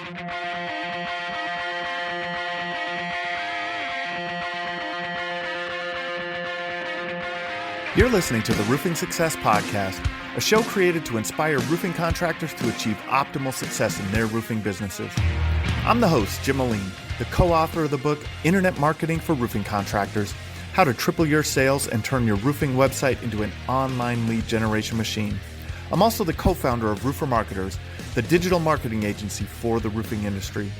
You're listening to the Roofing Success Podcast, a show created to inspire roofing contractors to achieve optimal success in their roofing businesses. I'm the host, Jim Moline, the co-author of the book, Internet Marketing for Roofing Contractors, How to Triple Your Sales and Turn Your Roofing Website into an Online Lead Generation Machine. I'm also the co-founder of Roofer Marketers, the digital marketing agency for the roofing industry.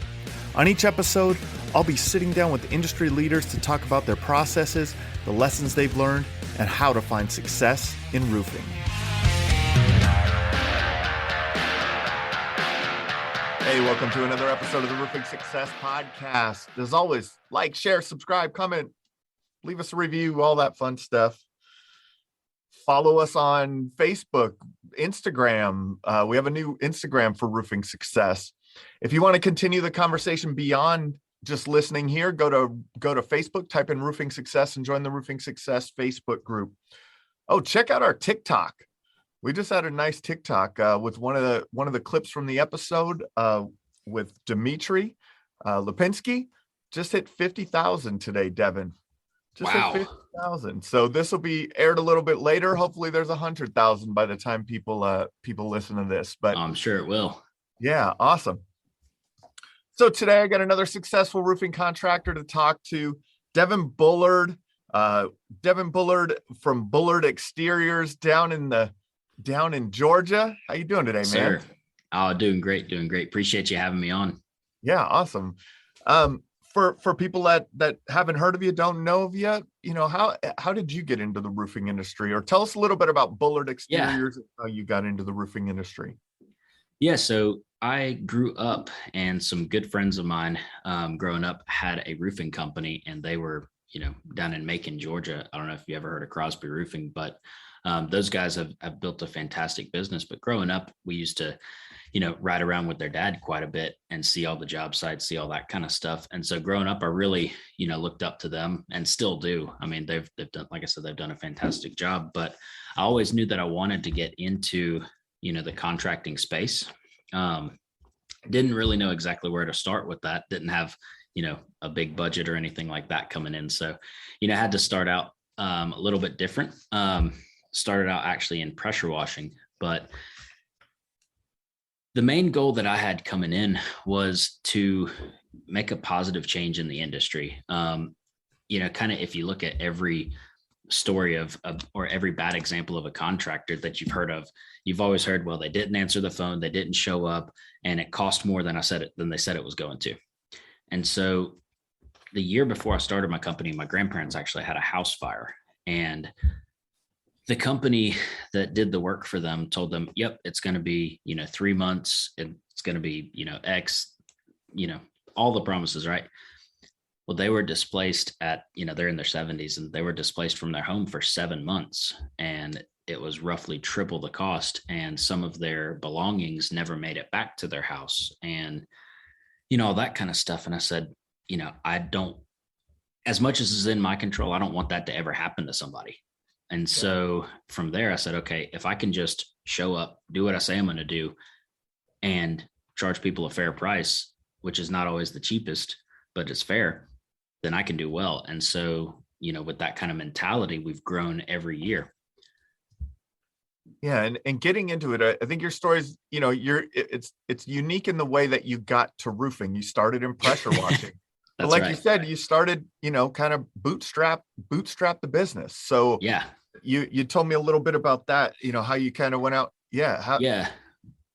On each episode, I'll be sitting down with industry leaders to talk about their processes, the lessons they've learned, and how to find success in roofing. Hey, welcome to another episode of the Roofing Success Podcast. As always, like, share, subscribe, comment, leave us a review, all that fun stuff. Follow us on Facebook, Instagram. We have a new Instagram for Roofing Success. If you want to continue the conversation beyond just listening here, go to Facebook, type in Roofing Success and join the Roofing Success Facebook group. Oh, check out our TikTok. We just had a nice TikTok with one of the clips from the episode with Dimitri Lipinski. Just hit 50,000 today, Devon. Just hit 50,000. So this will be aired a little bit later. Hopefully there's 100,000 by the time people listen to this. But I'm sure it will. Yeah, awesome. So today I got another successful roofing contractor to talk to, Devon Bullard. Devon Bullard from Bullard Exteriors down in Georgia. How you doing today, man? Sir. Oh, doing great. Appreciate you having me on. Yeah, awesome. For people that haven't heard of you, don't know of you, how did you get into the roofing industry? Or tell us a little bit about Bullard Exteriors and how you got into the roofing industry. Yeah, so I grew up, and some good friends of mine growing up had a roofing company, and they were, down in Macon, Georgia. I don't know if you ever heard of Crosby Roofing, but those guys have built a fantastic business. But growing up, we used to, ride around with their dad quite a bit and see all the job sites, see all that kind of stuff. And so growing up, I really, looked up to them and still do. I mean, they've done, like I said, they've done a fantastic job, but I always knew that I wanted to get into, the contracting space. Didn't really know exactly where to start with that. Didn't have, a big budget or anything like that coming in. So, had to start out a little bit different. Started out actually in pressure washing, but the main goal that I had coming in was to make a positive change in the industry. Kind of if you look at every story of or every bad example of a contractor that you've heard of, you've always heard, well, they didn't answer the phone, they didn't show up, and it cost more than they said it was going to. And so the year before I started my company, my grandparents actually had a house fire, and the company that did the work for them told them, yep, it's going to be, 3 months. It's going to be, X, all the promises, right? Well, they were displaced at, they're in their 70s, and they were displaced from their home for 7 months, and it was roughly triple the cost. And some of their belongings never made it back to their house, and, all that kind of stuff. And I said, I don't, as much as is in my control, I don't want that to ever happen to somebody. And so from there, I said, okay, if I can just show up, do what I say I'm going to do, and charge people a fair price, which is not always the cheapest, but it's fair, then I can do well. And so, with that kind of mentality, we've grown every year. Yeah. And getting into it, I think your story's, it's unique in the way that you got to roofing. You started in pressure washing. But like right. You said, you started, kind of bootstrap the business. So yeah, you told me a little bit about that, how you kind of went out. Yeah. Yeah.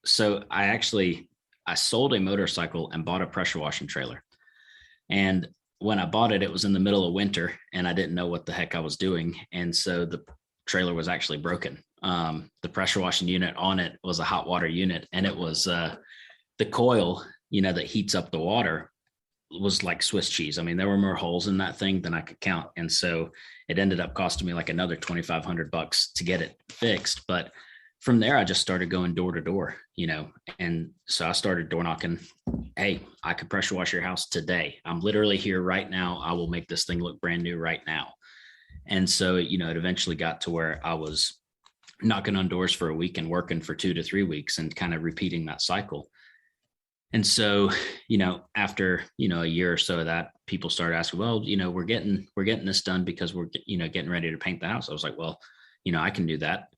So I sold a motorcycle and bought a pressure washing trailer. And when I bought it, it was in the middle of winter, and I didn't know what the heck I was doing. And so the trailer was actually broken. The pressure washing unit on it was a hot water unit, and it was the coil, that heats up the water was like Swiss cheese. I mean, there were more holes in that thing than I could count. And so it ended up costing me like another $2,500 to get it fixed. But from there, I just started going door to door, and so I started door knocking. Hey, I could pressure wash your house today. I'm literally here right now. I will make this thing look brand new right now. And so, it eventually got to where I was knocking on doors for a week and working for 2 to 3 weeks and kind of repeating that cycle. And so, after, a year or so of that, people started asking, well, we're getting this done because we're, getting ready to paint the house. I was like, well, I can do that.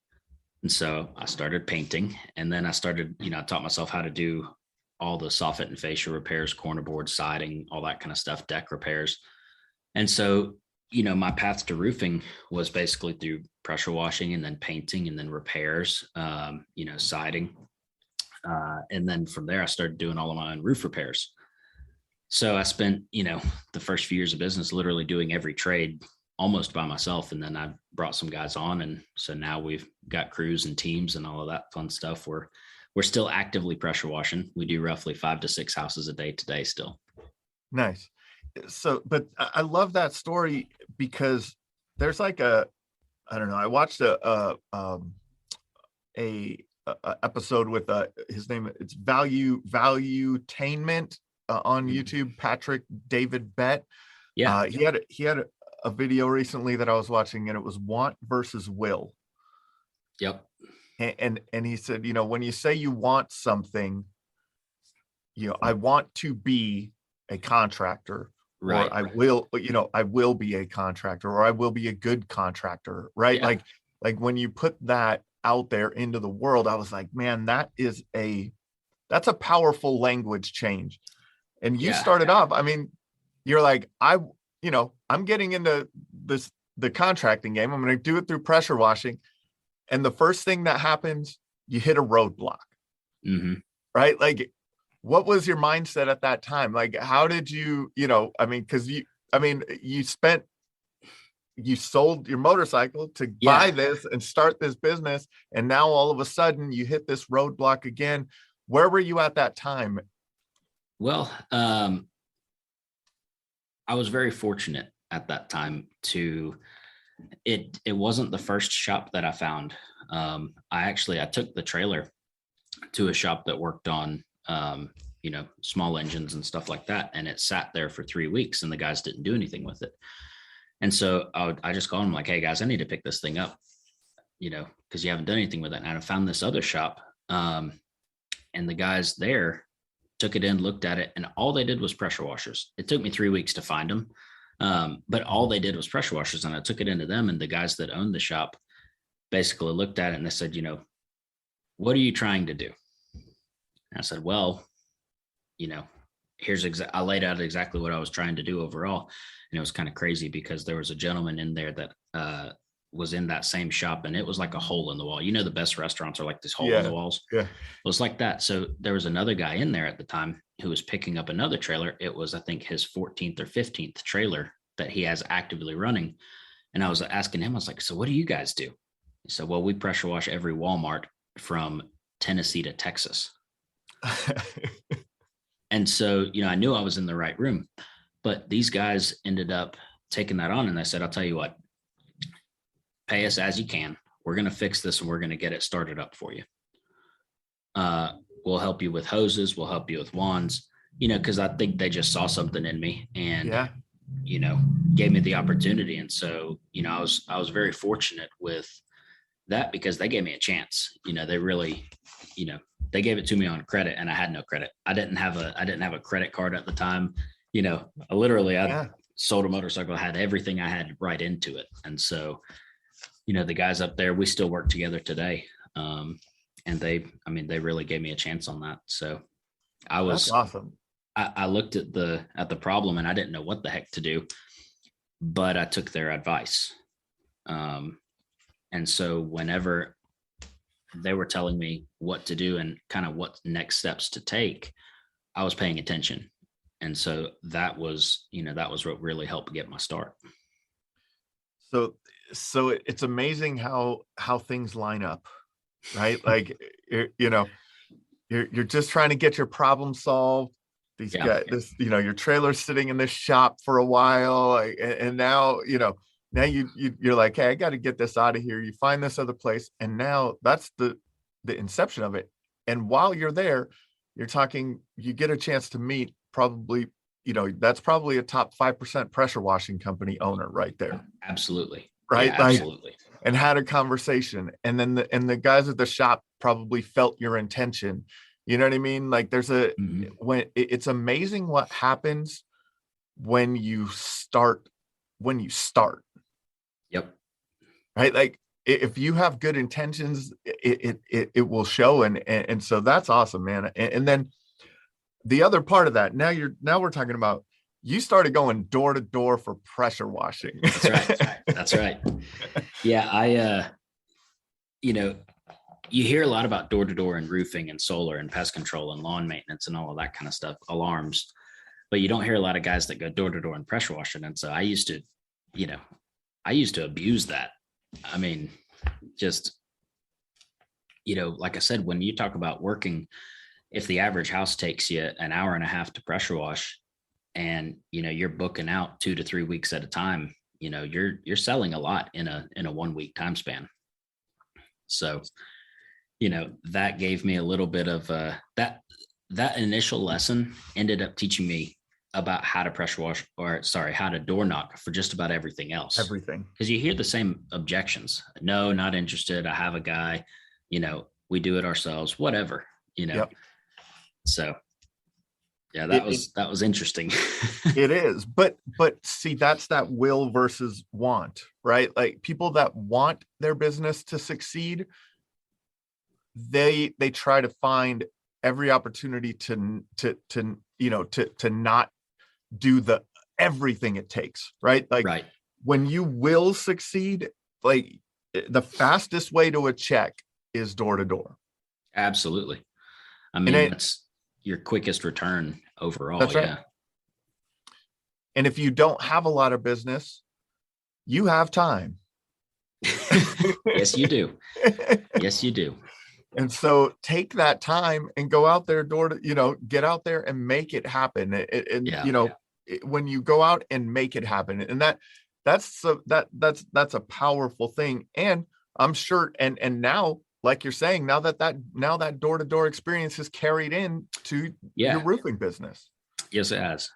And so I started painting, and then I started, I taught myself how to do all the soffit and fascia repairs, corner board, siding, all that kind of stuff, deck repairs. And so, my path to roofing was basically through pressure washing and then painting and then repairs, siding. And then from there, I started doing all of my own roof repairs. So I spent, the first few years of business literally doing every trade almost by myself. And then I brought some guys on. And so now we've got crews and teams and all of that fun stuff. We're still actively pressure washing. We do roughly 5 to 6 houses a day today still. Nice. So, but I love that story because there's like I don't know. I watched a episode with his name. It's Valuetainment on YouTube. Patrick David Bett. Yeah. He had a video recently that I was watching, and it was want versus will. Yep. And he said, when you say you want something, I want to be a contractor, right? Or I will be a contractor, or I will be a good contractor, right? Yeah. Like when you put that out there into the world, I was like, man, that's a powerful language change. And you started off, I mean, you're like, I'm getting into the contracting game. I'm going to do it through pressure washing. And the first thing that happens, you hit a roadblock, right? Like, what was your mindset at that time? Like, how did you, because you sold your motorcycle to buy this and start this business. And now all of a sudden you hit this roadblock again. Where were you at that time? Well, I was very fortunate at that time it wasn't the first shop that I found. I took the trailer to a shop that worked on, small engines and stuff like that. And it sat there for 3 weeks and the guys didn't do anything with it. And so I just called them like, hey guys, I need to pick this thing up, because you haven't done anything with it. And I found this other shop, and the guys there took it in, looked at it, and all they did was pressure washers. It took me 3 weeks to find them. But all they did was pressure washers, and I took it into them, and the guys that owned the shop basically looked at it and they said, what are you trying to do? And I said, well, I laid out exactly what I was trying to do overall. And it was kind of crazy because there was a gentleman in there that was in that same shop, and it was like a hole in the wall. The best restaurants are like this hole in the walls. Yeah. It was like that. So there was another guy in there at the time who was picking up another trailer. It was, I think, his 14th or 15th trailer that he has actively running. And I was asking him, I was like, so what do you guys do? He said, well, we pressure wash every Walmart from Tennessee to Texas. And so, I knew I was in the right room, but these guys ended up taking that on, and they said, I'll tell you what, pay us as you can. We're going to fix this and we're going to get it started up for you. We'll help you with hoses. We'll help you with wands, because I think they just saw something in me and, gave me the opportunity. And so, I was very fortunate with that because they gave me a chance. They really, they gave it to me on credit, and I had no credit. I didn't have a credit card at the time. I sold a motorcycle, I had everything I had right into it. And so, the guys up there, we still work together today. And they really gave me a chance on that. So that's awesome. I looked at the problem and I didn't know what the heck to do, but I took their advice. And so whenever they were telling me what to do and kind of what next steps to take, I was paying attention. And so that was what really helped get my start. So it's amazing how things line up, right? Like, you're just trying to get your problem solved. These guys, your trailer's sitting in this shop for a while, and now, now you're like, hey, I got to get this out of here. You find this other place, and now that's the inception of it. And while you're there, you get a chance to meet probably, that's probably a top 5% pressure washing company owner right there. Absolutely. Right. Yeah, absolutely. And had a conversation. And then the guys at the shop probably felt your intention You know what I mean? Like there's Mhm. it's amazing what happens when you start, Yep. right? Like if you have good intentions, it will show. And so that's awesome, man. And then the other part of that, now we're talking about, you started going door to door for pressure washing. That's right. That's right. Yeah. You know, you hear a lot about door to door and roofing and solar and pest control and lawn maintenance and all of that kind of stuff, alarms, but you don't hear a lot of guys that go door to door and pressure washing. And so you know, I used to abuse that. I mean, just, like I said, when you talk about working, if the average house takes you an hour and a half to pressure wash, and you're booking out 2 to 3 weeks at a time, you're selling a lot in a 1 week time span. So that gave me a little bit of that initial lesson ended up teaching me about how to pressure wash, or sorry, how to door knock for just about everything else. Everything. Because you hear the same objections. No, not interested. I have a guy, we do it ourselves, whatever. Yep. So yeah, that was interesting. It is, but see, that's that will versus want, right? Like people that want their business to succeed, they try to find every opportunity to not do the everything it takes, right? Like Right. When you will succeed, like the fastest way to a check is door to door. Absolutely. I mean, that's your quickest return overall. That's right. Yeah. And if you don't have a lot of business, you have time. Yes, you do. Yes, you do. And so take that time and go out there get out there and make it happen. When you go out and make it happen, and that's a powerful thing. And I'm sure, and now, like you're saying, now that door-to-door experience is carried in to your roofing business. Yes, it has.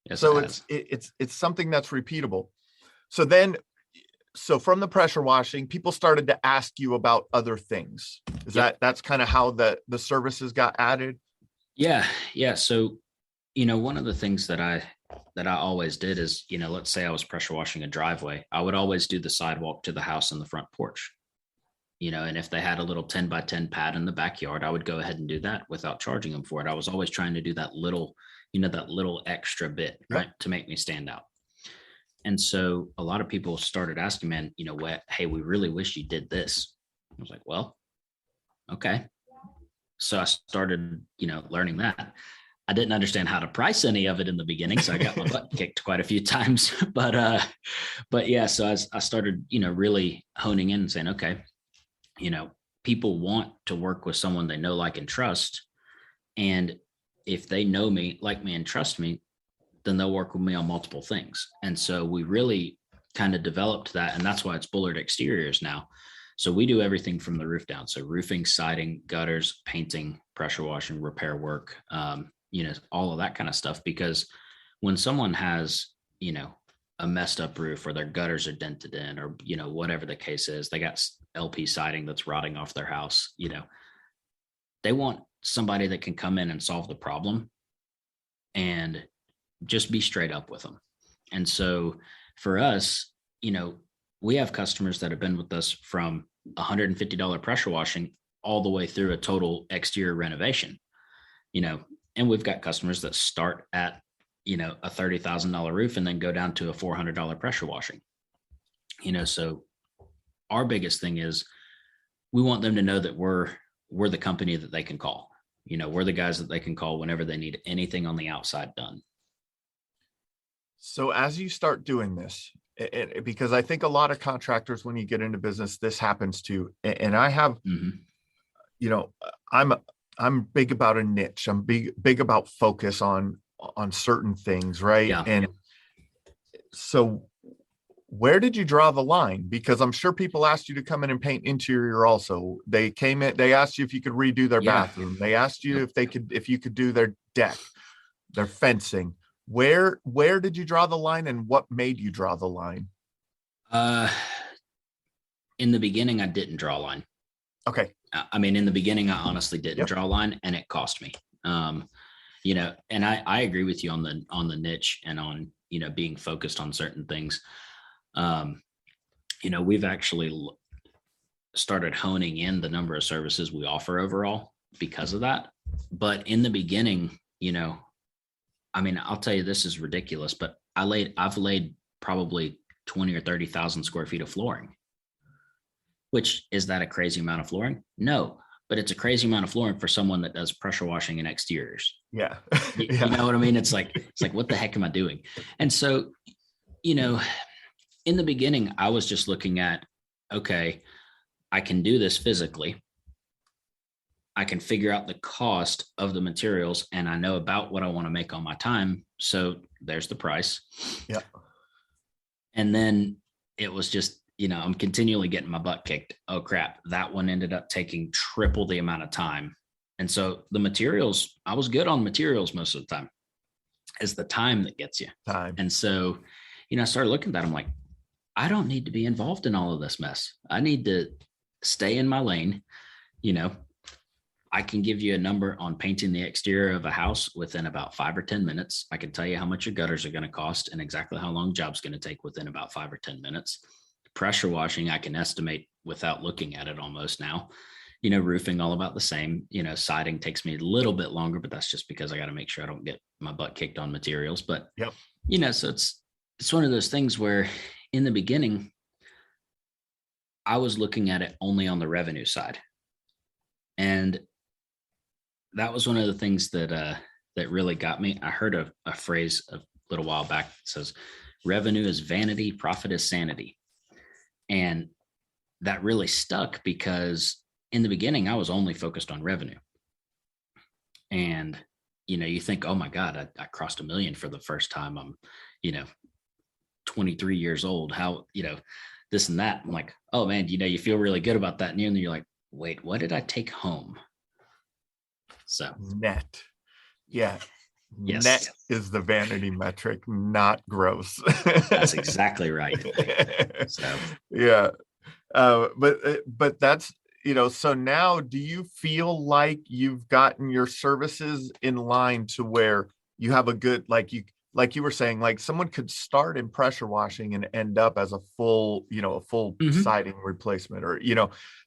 Yes, so it's something that's repeatable. So from the pressure washing, people started to ask you about other things. That's kind of how the services got added? Yeah. Yeah. So, one of the things that I always did is, let's say I was pressure washing a driveway, I would always do the sidewalk to the house and the front porch, and if they had a little 10 by 10 pad in the backyard, I would go ahead and do that without charging them for it. I was always trying to do that little extra bit, right, to make me stand out. And so a lot of people started asking, man, hey, we really wish you did this. I was like, well, okay. So I started, learning that. I didn't understand how to price any of it in the beginning, so I got my butt kicked quite a few times. But yeah, so I started, really honing in and saying, okay, people want to work with someone they know, like, and trust. And if they know me, like me, and trust me, then they'll work with me on multiple things. And so we really kind of developed that. And that's why it's Bullard Exteriors now. So we do everything from the roof down. So roofing, siding, gutters, painting, pressure washing, repair work, all of that kind of stuff. Because when someone has, a messed up roof, or their gutters are dented in, or, whatever the case is, they got LP siding that's rotting off their house, they want somebody that can come in and solve the problem and just be straight up with them. And so for us, we have customers that have been with us from $150 pressure washing all the way through a total exterior renovation, and we've got customers that start at, a $30,000 roof and then go down to a $400 pressure washing, so our biggest thing is we want them to know that we're the company that they can call. We're the guys that they can call whenever they need anything on the outside done. So as you start doing this, because I think a lot of contractors, when you get into business, this happens too. And I have, I'm big about a niche. I'm big about focus on certain things, right? Yeah. And so where did you draw the line? Because I'm sure people asked you to come in and paint interior also. They came in, they asked you if you could redo their bathroom. They asked you if you could do their deck, their fencing. Where did you draw the line, and what made you draw the line? In the beginning, I didn't draw a line. Okay. I mean, in the beginning, I honestly didn't Yep. draw a line, and it cost me. And I agree with you on the niche and on, being focused on certain things. We've actually started honing in the number of services we offer overall because of that. But in the beginning, I mean, I'll tell you, this is ridiculous, but I've laid probably 20 or 30,000 square feet of flooring. Which, is that a crazy amount of flooring? No, but it's a crazy amount of flooring for someone that does pressure washing and exteriors. Yeah. You know what I mean? It's like, what the heck am I doing? And so, in the beginning, I was just looking at, okay, I can do this physically. I can figure out the cost of the materials, and I know about what I want to make on my time. So there's the price. Yeah. And then it was just, I'm continually getting my butt kicked. Oh crap. That one ended up taking triple the amount of time. And so the materials, I was good on materials most of the time. It's the time that gets you. Time. And so, I started looking at that. I'm like, I don't need to be involved in all of this mess. I need to stay in my lane. I can give you a number on painting the exterior of a house within about 5 or 10 minutes. I can tell you how much your gutters are going to cost and exactly how long job's going to take within about 5 or 10 minutes. Pressure washing, I can estimate without looking at it almost now. Roofing, all about the same. Siding takes me a little bit longer, but that's just because I got to make sure I don't get my butt kicked on materials. But, yep. So it's one of those things where in the beginning, I was looking at it only on the revenue side. And that was one of the things that really got me. I heard a phrase a little while back that says, revenue is vanity, profit is sanity. And that really stuck because in the beginning, I was only focused on revenue. And, you think, oh my God, I crossed 1 million for the first time. I'm, 23 years old. How, this and that. I'm like, oh man, you feel really good about that. And then you're like, wait, what did I take home? So net. Yeah. Yes. Net is the vanity metric, not gross. That's exactly right. So yeah. But that's, so now do you feel like you've gotten your services in line to where you have a good, like you were saying, like someone could start in pressure washing and end up as a full siding replacement, or,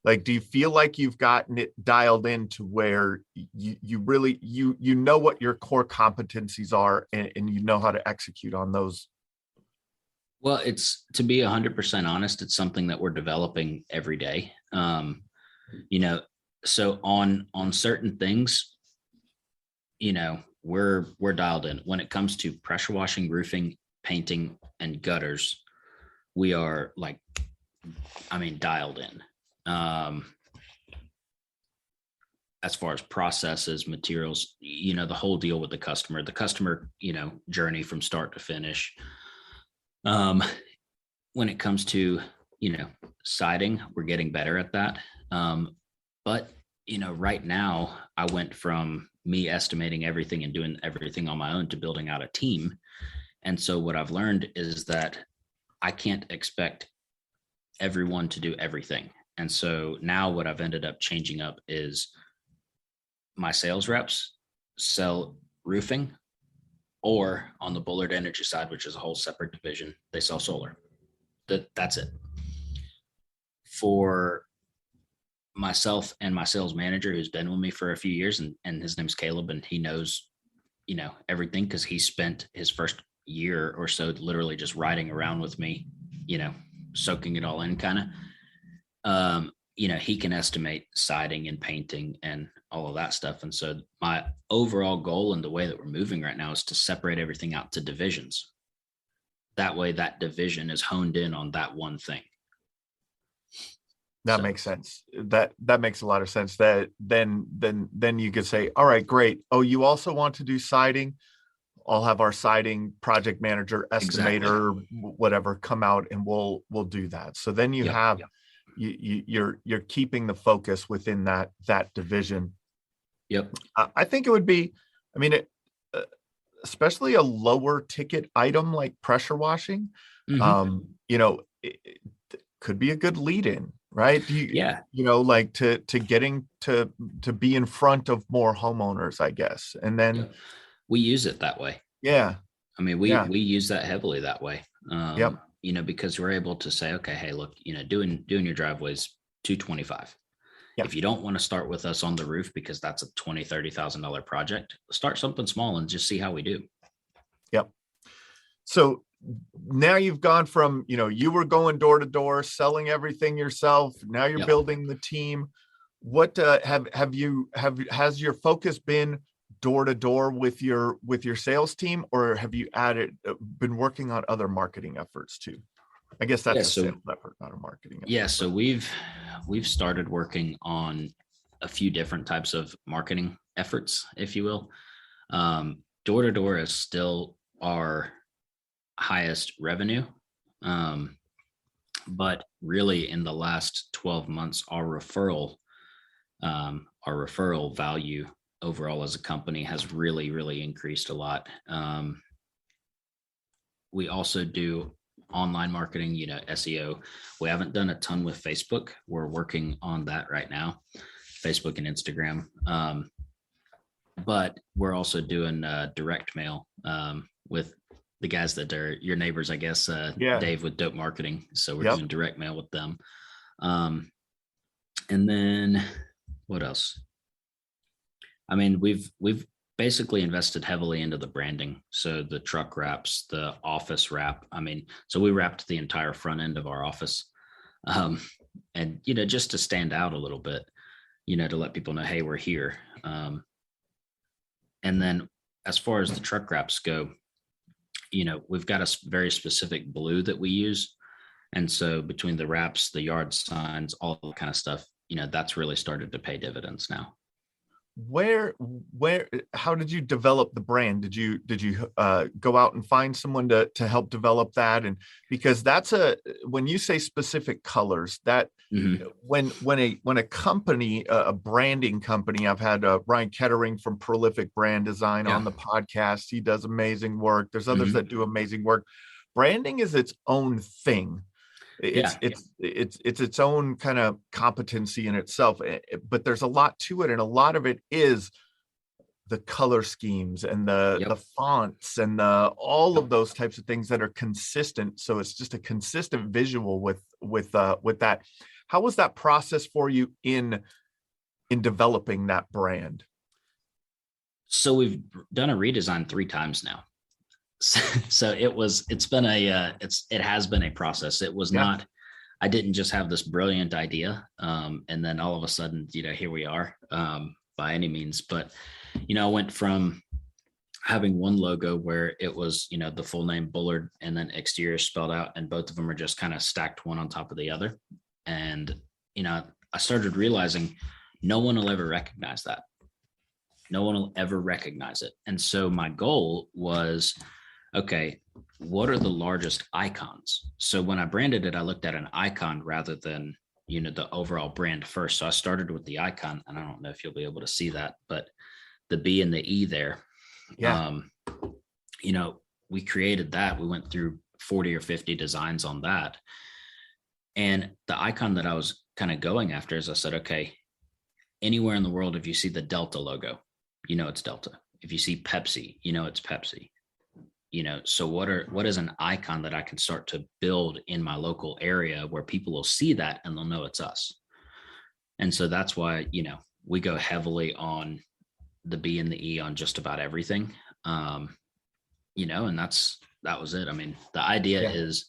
like, do you feel like you've gotten it dialed in to where you really, you know what your core competencies are and you know how to execute on those? Well, it's, to be 100% honest, it's something that we're developing every day. So on certain things, we're dialed in. When it comes to pressure washing, roofing, painting, and gutters, we are dialed in. As far as processes, materials, the whole deal with the customer, journey from start to finish. When it comes to, siding, we're getting better at that. But, right now I went from me estimating everything and doing everything on my own to building out a team. And so what I've learned is that I can't expect everyone to do everything. And so now what I've ended up changing up is my sales reps sell roofing, or on the Bullard Energy side, which is a whole separate division, they sell solar. That's it. For myself and my sales manager, who's been with me for a few years, and his name's Caleb, and he knows, everything, because he spent his first year or so literally just riding around with me, soaking it all in kind of. He can estimate siding and painting and all of that stuff. And so my overall goal and the way that we're moving right now is to separate everything out to divisions. That way that division is honed in on that one thing. That makes sense. That makes a lot of sense. That then you could say, all right, great. Oh, you also want to do siding? I'll have our siding project manager, estimator, whatever, come out and we'll do that. So then you have you're keeping the focus within that division. Yep. I think it would be, especially a lower ticket item like pressure washing, it could be a good lead in, right? Do you, Yeah, like to getting to be in front of more homeowners, I guess. And then, yep. We use it that way. yeah, I mean, yeah, we use that heavily that way. yep, Because we're able to say, okay, hey, look, doing your driveways 225. yeah, If you don't want to start with us on the roof because that's a $20,000-$30,000 project, start something small and just see how we do. yep. So now you've gone from, you were going door to door, selling everything yourself. Now you're Yep. building the team. What has your focus been door to door with your sales team, or have you been working on other marketing efforts too? I guess Yeah. that's a So sales effort, not a marketing effort. yeah, so we've started working on a few different types of marketing efforts, if you will. Door to door is still our highest revenue. But really in the last 12 months, our referral value overall as a company has really, really increased a lot. We also do online marketing, SEO. We haven't done a ton with Facebook. We're working on that right now, Facebook and Instagram. But we're also doing direct mail with the guys that are your neighbors, I guess, Yeah. Dave with Dope Marketing. So we're Yep. doing direct mail with them. And then what else? I mean, we've basically invested heavily into the branding. So the truck wraps, the office wrap. I mean, so we wrapped the entire front end of our office. And, just to stand out a little bit, to let people know, hey, we're here. And then as far as the truck wraps go, we've got a very specific blue that we use. And so between the wraps, the yard signs, all that kind of stuff, that's really started to pay dividends now. Where how did you develop the brand? Did you go out and find someone to help develop that? And because when you say specific colors, that when a company, a branding company, I've had Ryan Kettering from Prolific Brand Design on the podcast. He does amazing work. There's others that do amazing work. Branding is its own thing. It's its own kind of competency in itself, but there's a lot to it, and a lot of it is the color schemes and the fonts and all of those types of things that are consistent. So it's just a consistent visual with that. How was that process for you in developing that brand? So we've done a redesign 3 times now. So it has been a process. It was not, I didn't just have this brilliant idea. And then all of a sudden, here we are, by any means, but, I went from having one logo where it was, the full name Bullard and then exterior spelled out, and both of them are just kind of stacked one on top of the other. And, I started realizing no one will ever recognize that. No one will ever recognize it. And so my goal was, okay, what are the largest icons? So when I branded it, I looked at an icon rather than, the overall brand first. So I started with the icon, and I don't know if you'll be able to see that, but the B and the E there. Yeah. We created that. We went through 40 or 50 designs on that. And the icon that I was kind of going after is I said, okay, anywhere in the world, if you see the Delta logo, it's Delta. If you see Pepsi, it's Pepsi. So what is an icon that I can start to build in my local area where people will see that and they'll know it's us? And so that's why, we go heavily on the B and the E on just about everything. And that was it. I mean, the idea is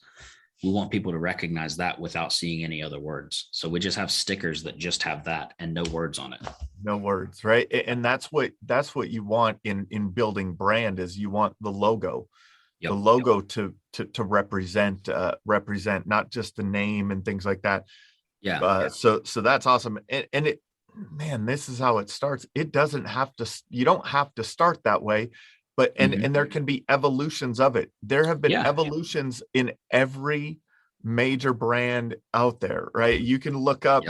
we want people to recognize that without seeing any other words. So we just have stickers that just have that and no words on it. No words, right? And that's what you want in building brand, is you want the logo, the logo to represent not just the name and things like that. So that's awesome. And it, man, this is how it starts. It doesn't have to. You don't have to start that way. But and there can be evolutions of it. There have been evolutions in every major brand out there, right? You can look up.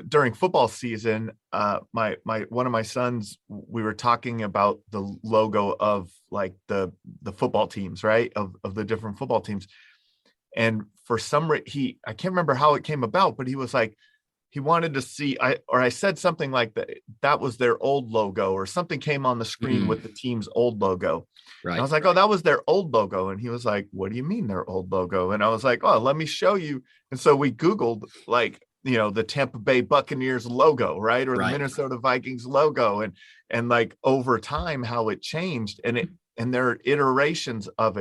During football season, my one of my sons, we were talking about the logo of like the football teams, right? Of the different football teams. And for some I can't remember how it came about, but he was like, he wanted to see, I said something like that was their old logo, or something came on the screen with the team's old logo. Right. And I was like, oh, that was their old logo. And he was like, what do you mean their old logo? And I was like, oh, let me show you. And so we Googled, like, the Tampa Bay Buccaneers logo, right? Or the Minnesota Vikings logo. And like over time, how it changed, and there are iterations of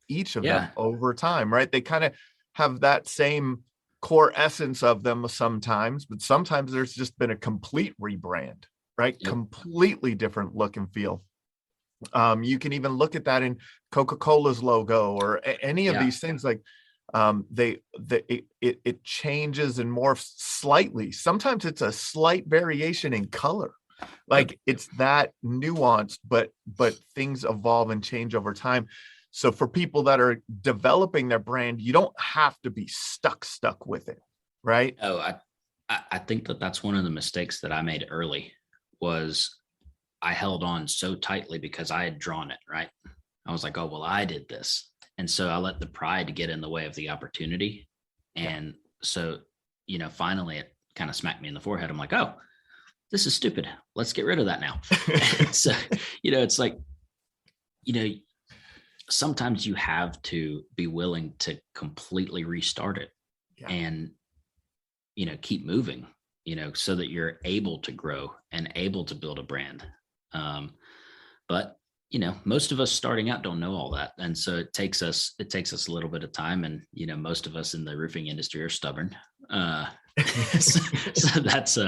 each of them over time, right? They kind of have that same core essence of them sometimes, but sometimes there's just been a complete rebrand, right? Yep. Completely different look and feel. You can even look at that in Coca-Cola's logo or any of these things. Like it changes and morphs slightly. Sometimes it's a slight variation in color. Like it's that nuanced, but things evolve and change over time. So for people that are developing their brand, you don't have to be stuck with it, right? Oh, I think that's one of the mistakes that I made early. Was I held on so tightly because I had drawn it, right? I was like, oh, well, I did this. And so I let the pride get in the way of the opportunity. And so, finally it kind of smacked me in the forehead. I'm like, oh, this is stupid. Let's get rid of that now. So, it's like, sometimes you have to be willing to completely restart it and, keep moving, so that you're able to grow and able to build a brand. But, most of us starting out don't know all that. And so it takes us a little bit of time. And, most of us in the roofing industry are stubborn. So that's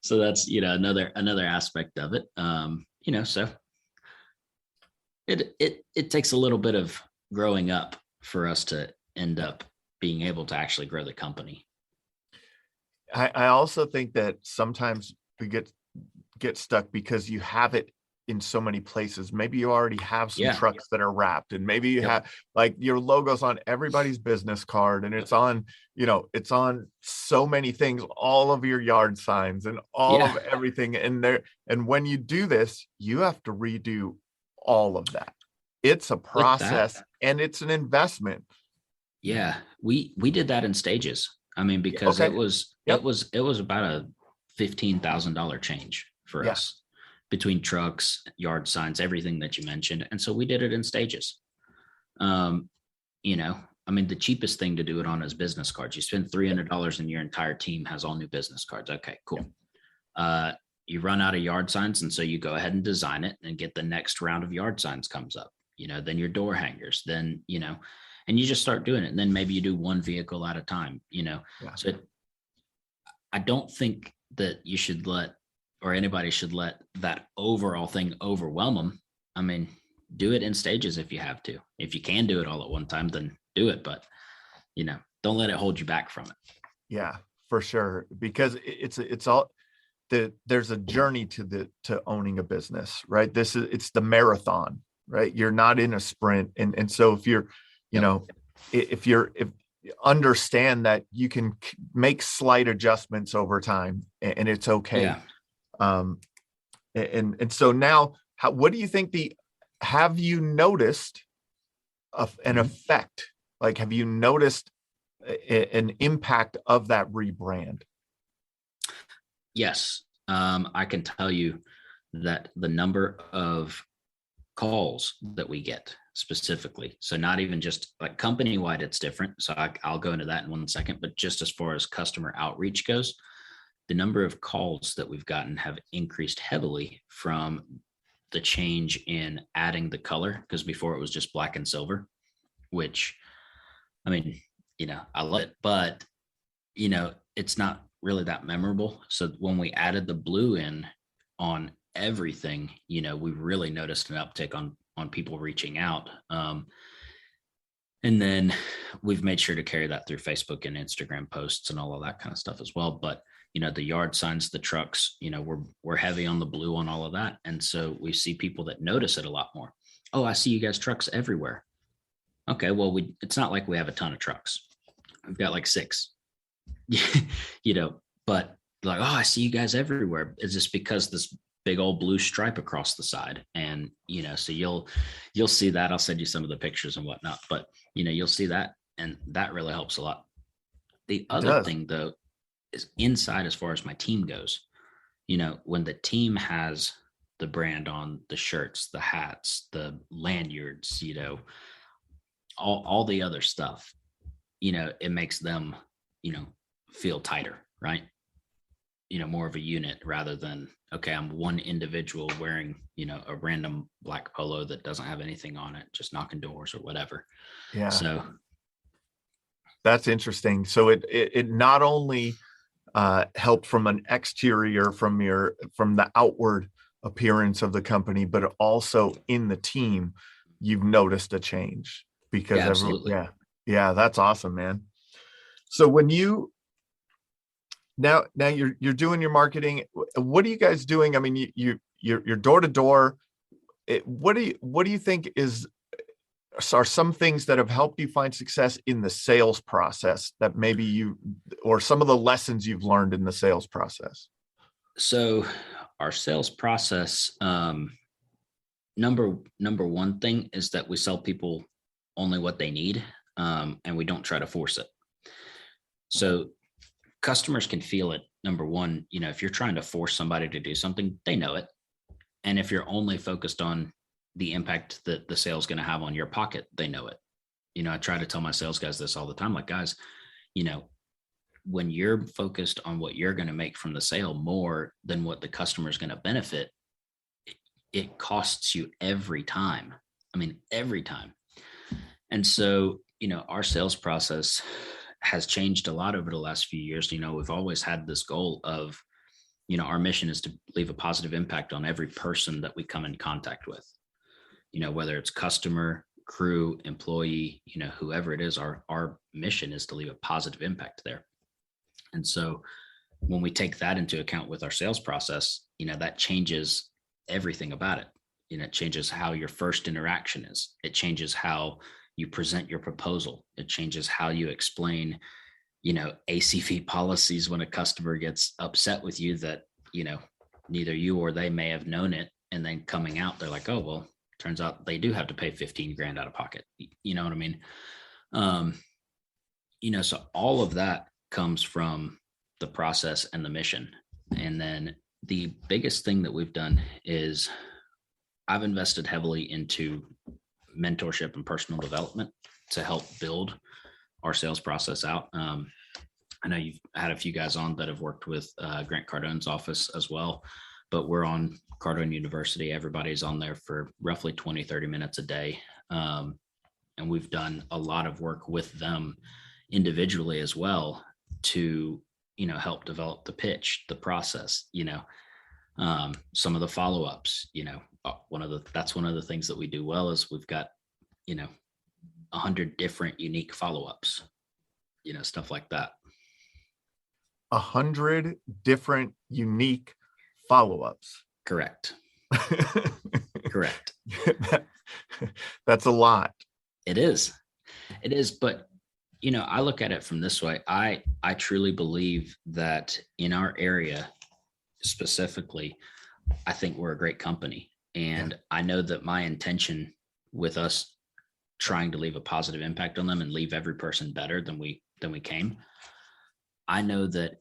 another aspect of it. So it takes a little bit of growing up for us to end up being able to actually grow the company. I also think that sometimes we get stuck because you have it in so many places. Maybe you already have some trucks that are wrapped, and maybe you have like your logo's on everybody's business card, and it's on, it's on so many things, all of your yard signs and all of everything in there. And when you do this, you have to redo all of that. It's a process and it's an investment. Yeah. We did that in stages. I mean, because it was about a $15,000 change for us between trucks, yard signs, everything that you mentioned. And so we did it in stages. I mean, the cheapest thing to do it on is business cards. You spend $300 and your entire team has all new business cards. Okay, cool. You run out of yard signs. And so you go ahead and design it and get the next round of yard signs comes up, then your door hangers, then, and you just start doing it. And then maybe you do one vehicle at a time, So I don't think that you should anybody should let that overall thing overwhelm them. I mean, do it in stages if you have to. If you can do it all at one time, then do it. But, don't let it hold you back from it. Yeah, for sure. Because it's all there's a journey to owning a business, right? It's the marathon, right? You're not in a sprint. And so if you're, if you understand that you can make slight adjustments over time and it's okay. Yeah. And so now, what do you think have you noticed an effect? Like, have you noticed an impact of that rebrand? Yes. I can tell you that the number of calls that we get specifically, so not even just like company-wide, it's different. So I'll go into that in 1 second, but just as far as customer outreach goes, the number of calls that we've gotten have increased heavily from the change in adding the color, because before it was just black and silver, which, I mean, I love it, but, it's not really that memorable. So when we added the blue in on everything, we really noticed an uptick on people reaching out. And then we've made sure to carry that through Facebook and Instagram posts and all of that kind of stuff as well. But, the yard signs, the trucks, we're heavy on the blue on all of that. And so we see people that notice it a lot more. Oh, I see you guys trucks everywhere. Okay, well, it's not like we have a ton of trucks. We've got like 6, but like, oh, I see you guys everywhere. It's just because this big old blue stripe across the side. And, so you'll see that. I'll send you some of the pictures and whatnot, but, you'll see that And that really helps a lot. The It other does. thing though is inside as far as my team goes. When the team has the brand on the shirts, the hats, the lanyards, all the other stuff, it makes them, feel tighter, right? More of a unit rather than, okay, I'm one individual wearing, a random black polo that doesn't have anything on it, just knocking doors or whatever. Yeah. So That's interesting. So it not only helped from an exterior, from the outward appearance of the company, but also in the team, you've noticed a change because yeah, absolutely. yeah, that's awesome, man. So when you now you're doing your marketing, what are you guys doing? I mean, you're door to door. What do you think are some things that have helped you find success in the sales process that maybe or some of the lessons you've learned in the sales process? So our sales process, number one thing is that we sell people only what they need, and we don't try to force it. So customers can feel it. Number one, if you're trying to force somebody to do something, they know it. And if you're only focused on the impact that the sale is going to have on your pocket, they know it. I try to tell my sales guys this all the time, like, guys, when you're focused on what you're going to make from the sale more than what the customer is going to benefit, it costs you every time. I mean, every time. And so, our sales process has changed a lot over the last few years. We've always had this goal of, our mission is to leave a positive impact on every person that we come in contact with, whether it's customer, crew, employee, whoever it is, our mission is to leave a positive impact there. And so when we take that into account with our sales process, that changes everything about it. It changes how your first interaction is. It changes how you present your proposal. It changes how you explain, ACV policies when a customer gets upset with you that, neither you or they may have known it. And then coming out, they're like, oh, well, turns out they do have to pay 15 grand out of pocket. You know what I mean? So all of that comes from the process and the mission. And then the biggest thing that we've done is I've invested heavily into mentorship and personal development to help build our sales process out. I know you've had a few guys on that have worked with Grant Cardone's office as well, but we're on Cardone University. Everybody's on there for roughly 20, 30 minutes a day. And we've done a lot of work with them individually as well to, help develop the pitch, the process, some of the follow-ups, that's one of the things that we do well is we've got, 100 different unique follow-ups, stuff like that. 100 different unique follow-ups. Correct. Correct. That's a lot. It is. But, I look at it from this way. I truly believe that in our area specifically, I think we're a great company. And I know that my intention with us trying to leave a positive impact on them and leave every person better than we came. I know that,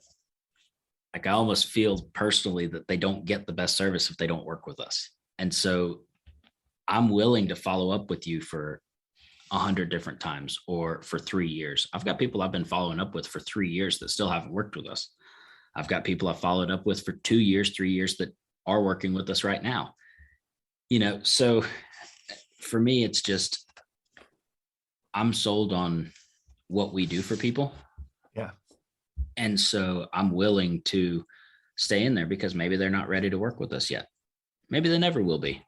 like, I almost feel personally that they don't get the best service if they don't work with us. And so I'm willing to follow up with you for 100 different times or for 3 years. I've got people I've been following up with for 3 years that still haven't worked with us. I've got people I've followed up with for 2 years, 3 years that are working with us right now. So for me, it's just, I'm sold on what we do for people. Yeah. And so I'm willing to stay in there because maybe they're not ready to work with us yet. Maybe they never will be,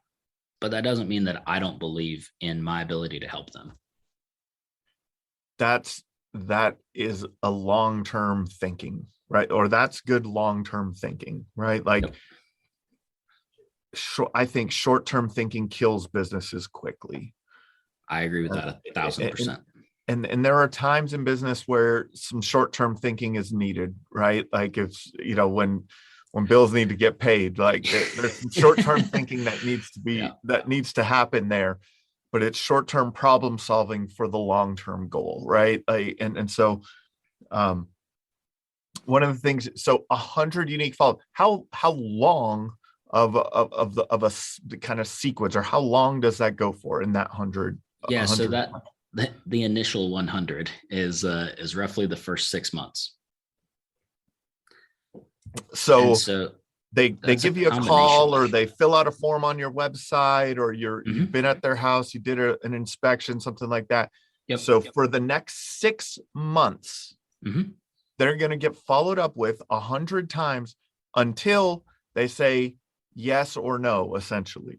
but that doesn't mean that I don't believe in my ability to help them. That is a long-term thinking, right? Or that's good long-term thinking, right? Like, Yep. I think short-term thinking kills businesses quickly. I agree with that 1,000%. And there are times in business where some short-term thinking is needed, right? Like, it's, when bills need to get paid, like there's some short-term thinking that needs to be, that needs to happen there. but it's short-term problem solving for the long-term goal, right? So one of the things, so 100 unique follow, how long of the kind of sequence, or how long does that go for in that 100? Yeah, 100? so that the initial 100 is roughly the first 6 months. So, and so they give you a call, or they fill out a form on your website, or you've been at their house, you did an inspection, something like that. Yep. So for the next 6 months, they're going to get followed up with 100 times until they say yes or no, essentially.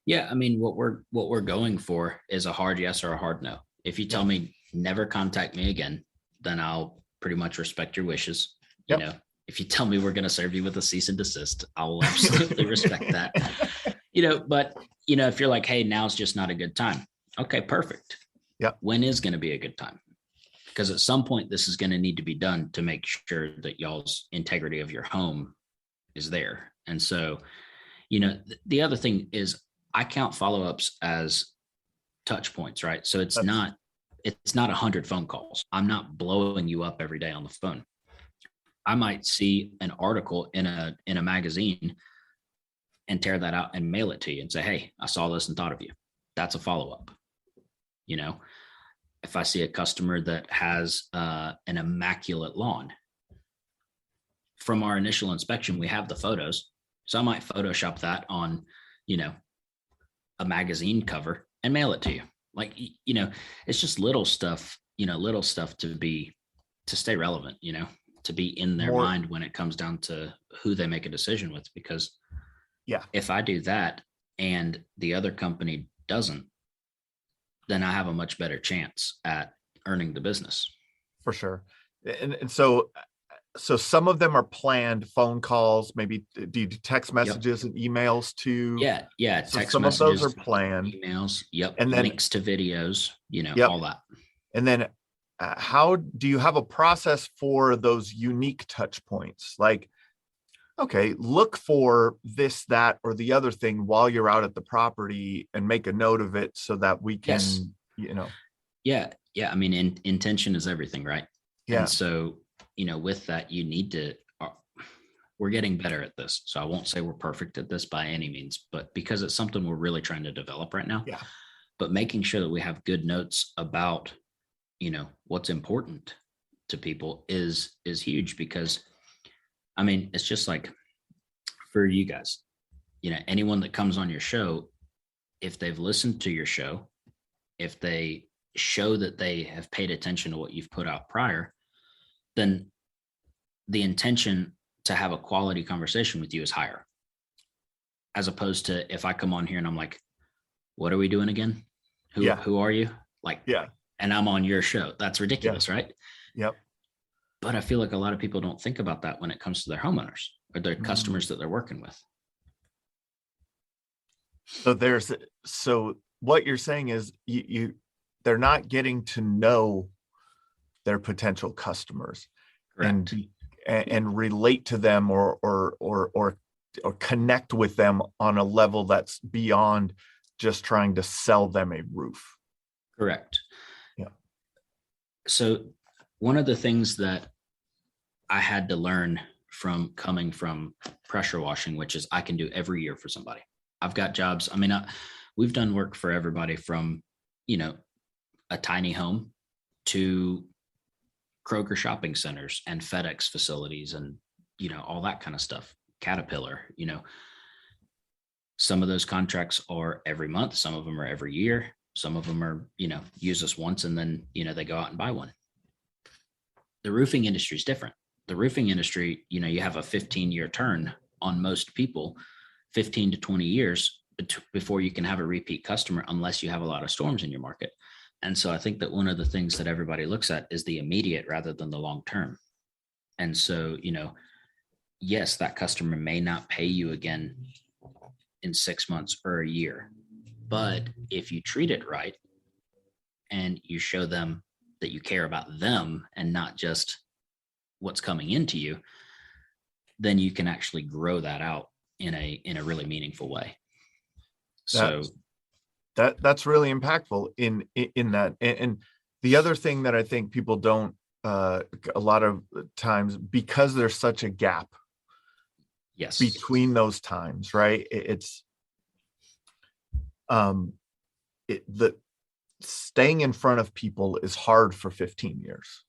Yeah, I mean, what we're going for is a hard yes or a hard no. If you tell me never contact me again, then I'll pretty much respect your wishes. You know, if you tell me we're going to serve you with a cease and desist, I'll absolutely respect that. But if you're like, hey, now's just not a good time. Okay, perfect. Yeah. When is going to be a good time? Because at some point this is going to need to be done to make sure that y'all's integrity of your home is there. And so, the other thing is, I count follow-ups as touch points, right? So it's not 100 phone calls. I'm not blowing you up every day on the phone. I might see an article in a magazine and tear that out and mail it to you and say, hey, I saw this and thought of you. That's a follow-up. If I see a customer that has an immaculate lawn, from our initial inspection, we have the photos. So I might Photoshop that on, a magazine cover and mail it to you. It's just little stuff to stay relevant, to be in their mind when it comes down to who they make a decision with. Because if I do that and the other company doesn't, then I have a much better chance at earning the business. For sure. And so some of them are planned phone calls, maybe do you do text messages and emails too? Yeah. So text some messages, of those are planned. Emails. Yep. And then links to videos, all that. And then how do you have a process for those unique touch points? Like, okay, look for this, that, or the other thing while you're out at the property and make a note of it so that we can, Yeah. I mean, intention is everything, right? Yeah. And so, with that, you need to, we're getting better at this. So I won't say we're perfect at this by any means, but because it's something we're really trying to develop right now. Yeah. But making sure that we have good notes about, what's important to people is huge, because I mean, it's just like for you guys, anyone that comes on your show, if they've listened to your show, if they show that they have paid attention to what you've put out prior, then the intention to have a quality conversation with you is higher. As opposed to if I come on here and I'm like, what are we doing again? Who are you? And I'm on your show. That's ridiculous, right? Yep. But I feel like a lot of people don't think about that when it comes to their homeowners or their customers that they're working with. So what you're saying is they're not getting to know their potential customers. Correct. and relate to them or connect with them on a level that's beyond just trying to sell them a roof. Correct. Yeah. So one of the things that I had to learn from coming from pressure washing, which is I can do every year for somebody. I've got jobs. I mean, we've done work for everybody from, a tiny home to Kroger shopping centers and FedEx facilities and, all that kind of stuff. Caterpillar, some of those contracts are every month. Some of them are every year. Some of them are, use us once and then, they go out and buy one. The roofing industry is different. The roofing industry, you have a 15-year turn on most people, 15 to 20 years before you can have a repeat customer, unless you have a lot of storms in your market. And so I think that one of the things that everybody looks at is the immediate rather than the long term. And so, yes, that customer may not pay you again in 6 months or a year, but if you treat it right and you show them that you care about them and not just what's coming into you, then you can actually grow that out in a really meaningful way. So That's really impactful in that. And the other thing that I think people don't, a lot of times, because there's such a gap Yes. between those times, right? The staying in front of people is hard for 15 years,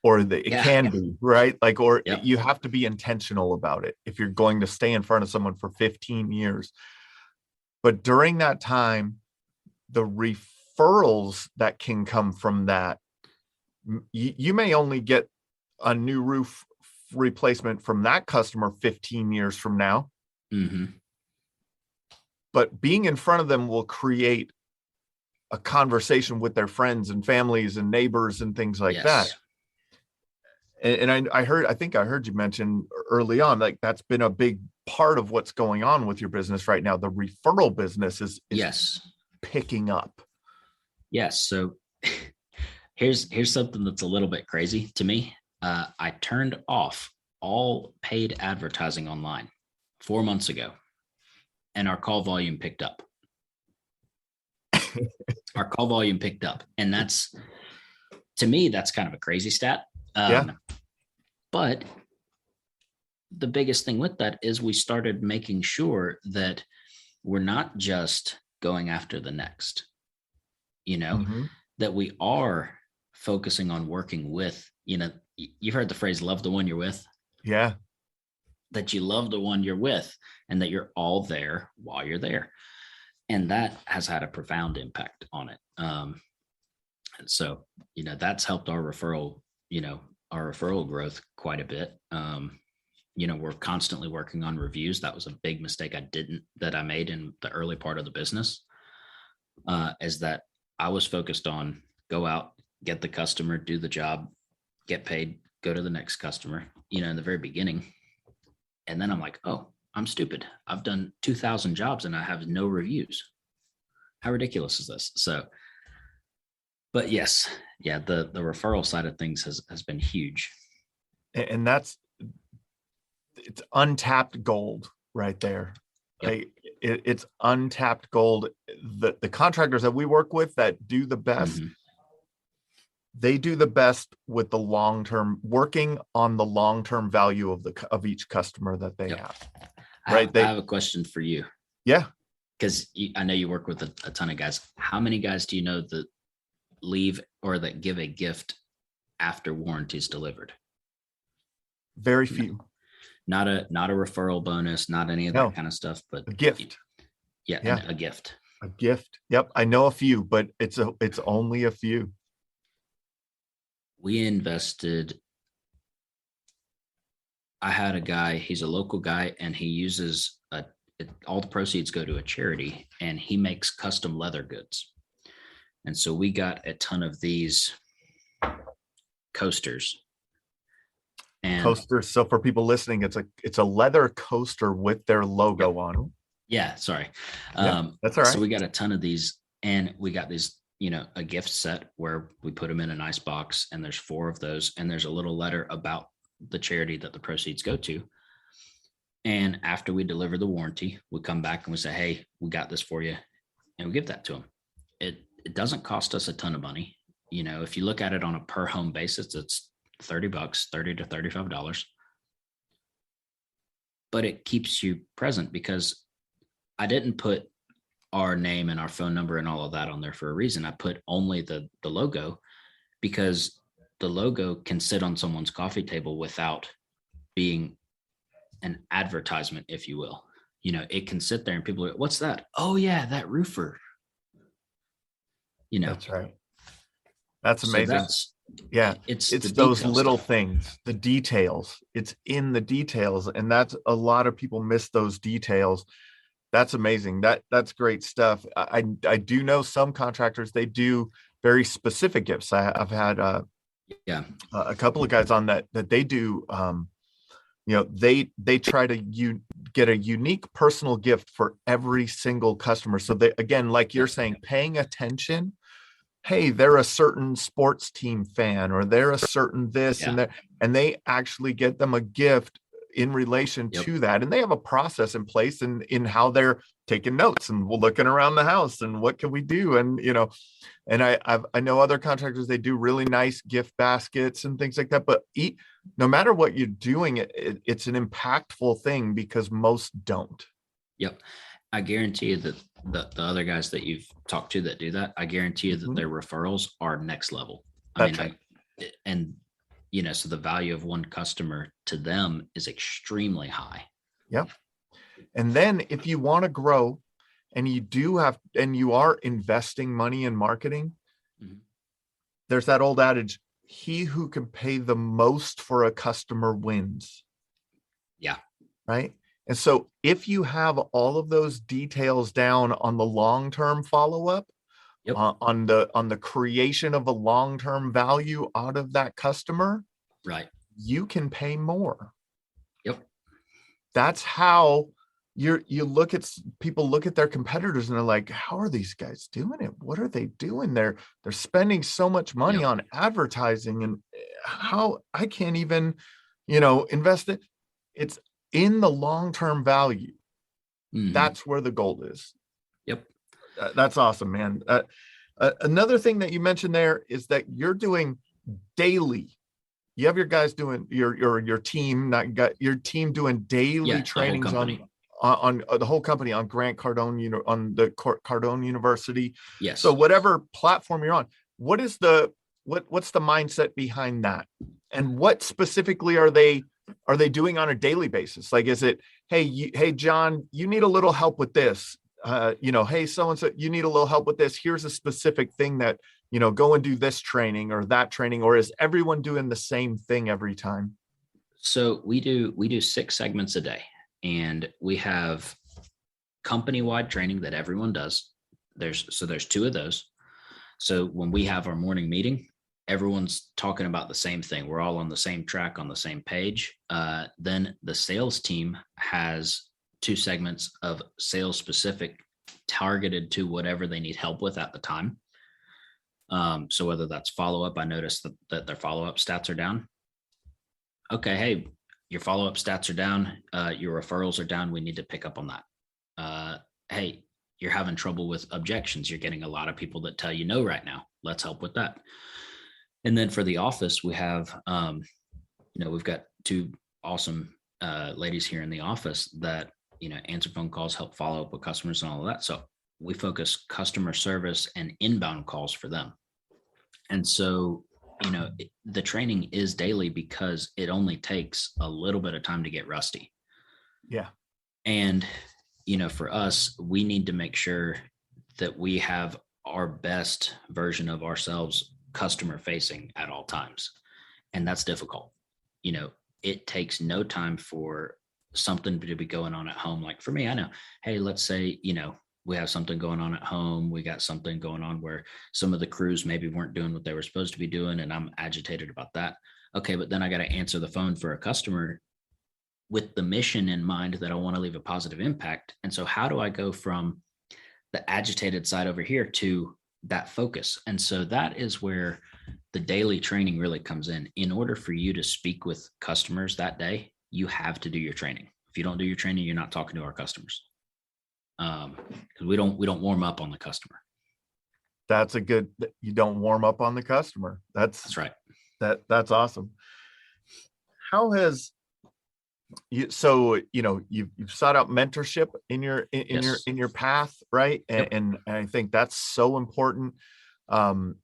or it can be, right? Like, or you have to be intentional about it if you're going to stay in front of someone for 15 years. But during that time, the referrals that can come from that, you may only get a new roof replacement from that customer 15 years from now. Mm-hmm. But being in front of them will create a conversation with their friends and families and neighbors and things like that. And I think I heard you mention early on, like, that's been a big part of what's going on with your business right now. The referral business is yes, picking up. Yes. So here's something that's a little bit crazy to me. I turned off all paid advertising online 4 months ago, and our call volume picked up. Our call volume picked up, and that's, to me, that's kind of a crazy stat. But the biggest thing with that is we started making sure that we're not just going after the next, that we are focusing on working with, you've heard the phrase, love the one you're with. Yeah. That you love the one you're with, and that you're all there while you're there. And that has had a profound impact on it. And so, that's helped our referral growth quite a bit. We're constantly working on reviews. That was a big mistake that I made in the early part of the business, is that I was focused on go out, get the customer, do the job, get paid, go to the next customer, in the very beginning. And then I'm like, oh, I'm stupid. I've done 2,000 jobs and I have no reviews. How ridiculous is this? So, but yes, the referral side of things has been huge. And it's untapped gold right there. Yep. It's untapped gold. The contractors that we work with that do the best, they do the best with the long-term, working on the long-term value of each customer that they have. Right. I have a question for you. Yeah. Because I know you work with a ton of guys. How many guys do you know that leave or that give a gift after warranty is delivered? Very few. Not a referral bonus, not any of that kind of stuff, but a gift. Yeah. A gift. A gift. Yep. I know a few, but it's only a few. We invested. I had a guy, he's a local guy, and he uses all the proceeds go to a charity, and he makes custom leather goods. And so we got a ton of these coasters. Coasters. So for people listening, it's a leather coaster with their logo on it. Yeah, sorry. That's all right. So we got a ton of these, and we got these, a gift set where we put them in a nice box, and there's 4 of those, and there's a little letter about the charity that the proceeds go to. And after we deliver the warranty, we come back and we say, hey, we got this for you, and we give that to them. It doesn't cost us a ton of money. If you look at it on a per home basis, it's $30, $30 to $35. But it keeps you present, because I didn't put our name and our phone number and all of that on there for a reason. I put only the logo, because the logo can sit on someone's coffee table without being an advertisement, if you will. It can sit there and people are, what's that? Oh yeah, that roofer. That's right. That's amazing. So it's those little things, the details. It's in the details, and that's a lot of people miss those details. That's amazing. That's great stuff. I do know some contractors, they do very specific gifts. I've had a couple of guys on that they do. They try to get a unique personal gift for every single customer. So they, again, like you're saying, paying attention. Hey, they're a certain sports team fan, or they're a certain this and that, and they actually get them a gift, in relation Yep. to that. And they have a process in place in how they're taking notes and looking around the house and what can we do? And, and I know other contractors, they do really nice gift baskets and things like that, but no matter what you're doing, it's an impactful thing because most don't. Yep. I guarantee you that the other guys that you've talked to that do that, I guarantee you that their referrals are next level. That's right. So the value of one customer to them is extremely high. Yep. And then if you want to grow and you are investing money in marketing, there's that old adage, he who can pay the most for a customer wins. Yeah. Right. And so if you have all of those details down on the long-term follow-up, on the creation of a long-term value out of that customer, right, you can pay more. Yep. That's how people look at their competitors and they're like, how are these guys doing it? What are they doing? They're spending so much money on advertising, and how I can't even, invest it. It's in the long-term value. That's where the gold is. Yep. That's awesome, man. Another thing that you mentioned there is that you're doing daily. You have your guys doing your team, doing daily trainings on the whole company, on Grant Cardone, on the Cardone University. Yes. So whatever platform you're on, what's the mindset behind that, and what specifically are they doing on a daily basis? Like, is it, hey John, you need a little help with this? Hey, so-and-so, you need a little help with this. Here's a specific thing that, go and do this training or that training, or is everyone doing the same thing every time? So we do 6 segments a day, and we have company-wide training that everyone does. There's 2 of those. So when we have our morning meeting, everyone's talking about the same thing. We're all on the same track, on the same page. Then the sales team has 2 segments of sales specific, targeted to whatever they need help with at the time. So whether that's follow-up, I noticed that their follow-up stats are down. Okay, hey, your follow-up stats are down. Your referrals are down. We need to pick up on that. Hey, you're having trouble with objections. You're getting a lot of people that tell you no right now. Let's help with that. And then for the office, we have, we've got 2 awesome ladies here in the office that, answer phone calls, help follow up with customers and all of that. So we focus customer service and inbound calls for them. And so, the training is daily because it only takes a little bit of time to get rusty. Yeah. And, for us, we need to make sure that we have our best version of ourselves customer facing at all times. And that's difficult. It takes no time for something to be going on at home. Like for me, I know, hey, let's say, we have something going on at home. We got something going on where some of the crews maybe weren't doing what they were supposed to be doing, and I'm agitated about that. Okay, but then I got to answer the phone for a customer with the mission in mind that I want to leave a positive impact. And so how do I go from the agitated side over here to that focus? And so that is where the daily training really comes in. In order for you to speak with customers that day, you have to do your training. If you don't do your training, you're not talking to our customers. Because we don't warm up on the customer. You don't warm up on the customer. That's right. That's awesome. How has you, so, you've sought out mentorship in your path, right? And I think that's so important. Grant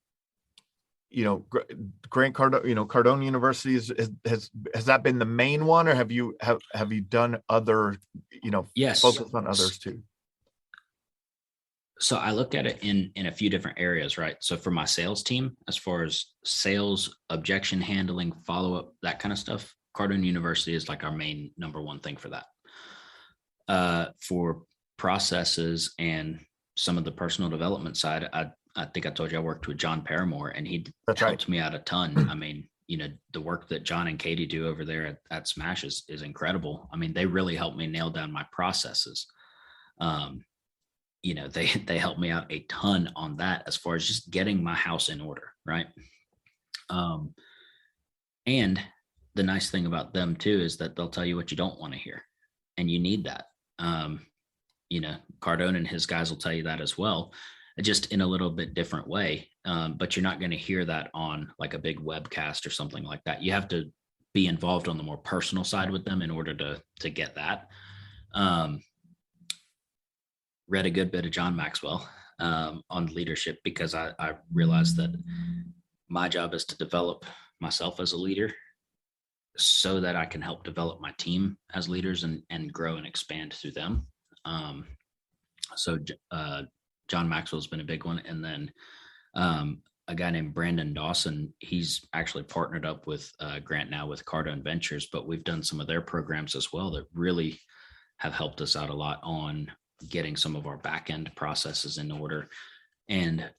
Cardone, Cardone University has that been the main one, or have you done other, yes, focused on others too? So I look at it in a few different areas, right? So for my sales team, as far as sales, objection handling, follow-up, that kind of stuff, Cardone University is like our main number one thing for that. For processes and some of the personal development side, I think I told you I worked with John Paramore, and he helped me out a ton. I mean, the work that John and Katie do over there at Smash is incredible. I mean, they really helped me nail down my processes. They helped me out a ton on that as far as just getting my house in order. Right. And the nice thing about them too is that they'll tell you what you don't want to hear, and you need that. Cardone and his guys will tell you that as well, just in a little bit different way. But you're not going to hear that on like a big webcast or something like that. You have to be involved on the more personal side with them in order to get that. Read a good bit of John Maxwell on leadership, because I realized that my job is to develop myself as a leader so that I can help develop my team as leaders and grow and expand through them. So John Maxwell's been a big one. And then a guy named Brandon Dawson, he's actually partnered up with Grant now with Cardone Ventures, but we've done some of their programs as well that really have helped us out a lot on getting some of our back end processes in order and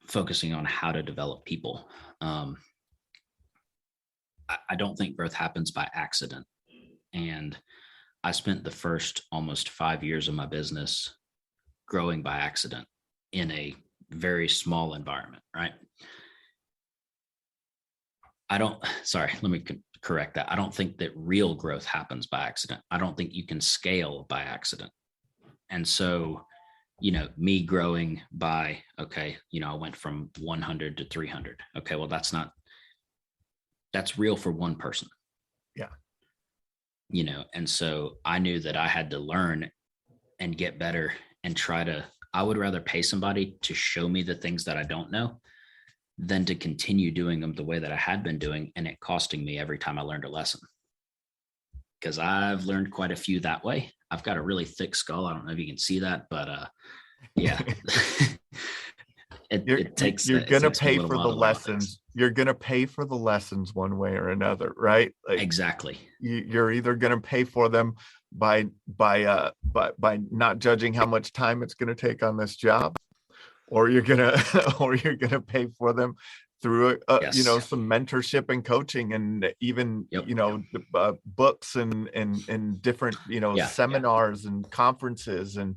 focusing on how to develop people. I don't think growth happens by accident. And I spent the first almost 5 years of my business growing by accident in a very small environment, right? Let me correct that. I don't think that real growth happens by accident. I don't think you can scale by accident. And so, me growing by, I went from 100 to 300. Okay, well, that's real for one person. Yeah. And so I knew that I had to learn and get better and I would rather pay somebody to show me the things that I don't know than to continue doing them the way that I had been doing, and it costing me every time I learned a lesson. Because I've learned quite a few that way. I've got a really thick skull. I don't know if you can see that, but yeah. You're going to pay for the lessons. You're going to pay for the lessons one way or another, right? Like, exactly. You're either going to pay for them by not judging how much time it's going to take on this job, or you're going to pay for them through some mentorship and coaching, and even books and different seminars and conferences, and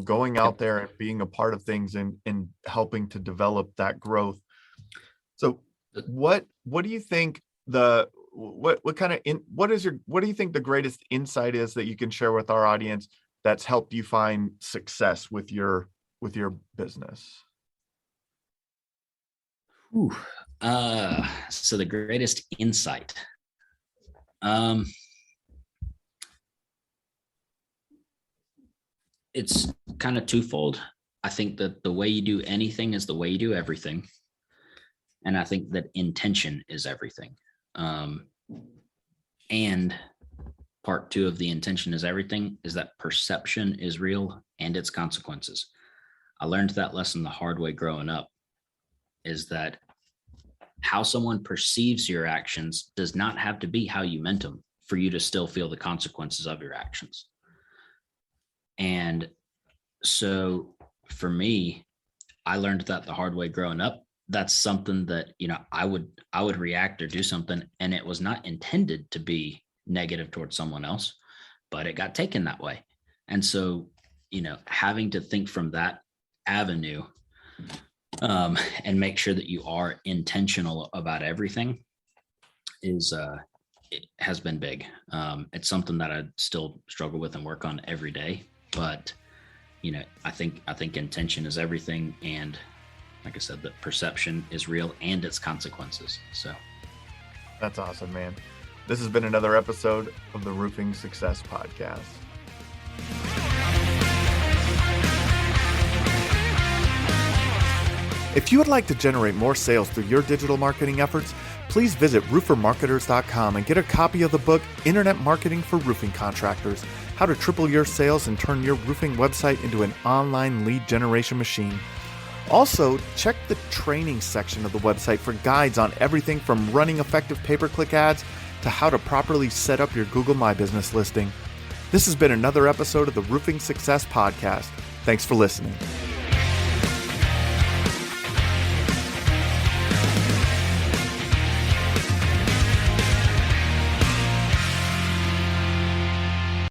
going out there and being a part of things and helping to develop that growth. So what do you think what do you think the greatest insight is that you can share with our audience that's helped you find success with your business? So the greatest insight. It's kind of twofold. I think that the way you do anything is the way you do everything. And I think that intention is everything. And part two of the intention is everything is that perception is real and its consequences. I learned that lesson the hard way growing up, is that how someone perceives your actions does not have to be how you meant them for you to still feel the consequences of your actions. And so for me, I learned that the hard way growing up. That's something that, I would react or do something, and it was not intended to be negative towards someone else, but it got taken that way. And so, having to think from that avenue, and make sure that you are intentional about everything it has been big. It's something that I still struggle with and work on every day, but I think intention is everything. And like I said, the perception is real and its consequences. So that's awesome, man. This has been another episode of the Roofing Success Podcast. If you would like to generate more sales through your digital marketing efforts, please visit roofermarketers.com and get a copy of the book, Internet Marketing for Roofing Contractors: How to Triple Your Sales and Turn Your Roofing Website into an Online Lead Generation Machine. Also, check the training section of the website for guides on everything from running effective pay-per-click ads to how to properly set up your Google My Business listing. This has been another episode of the Roofing Success Podcast. Thanks for listening.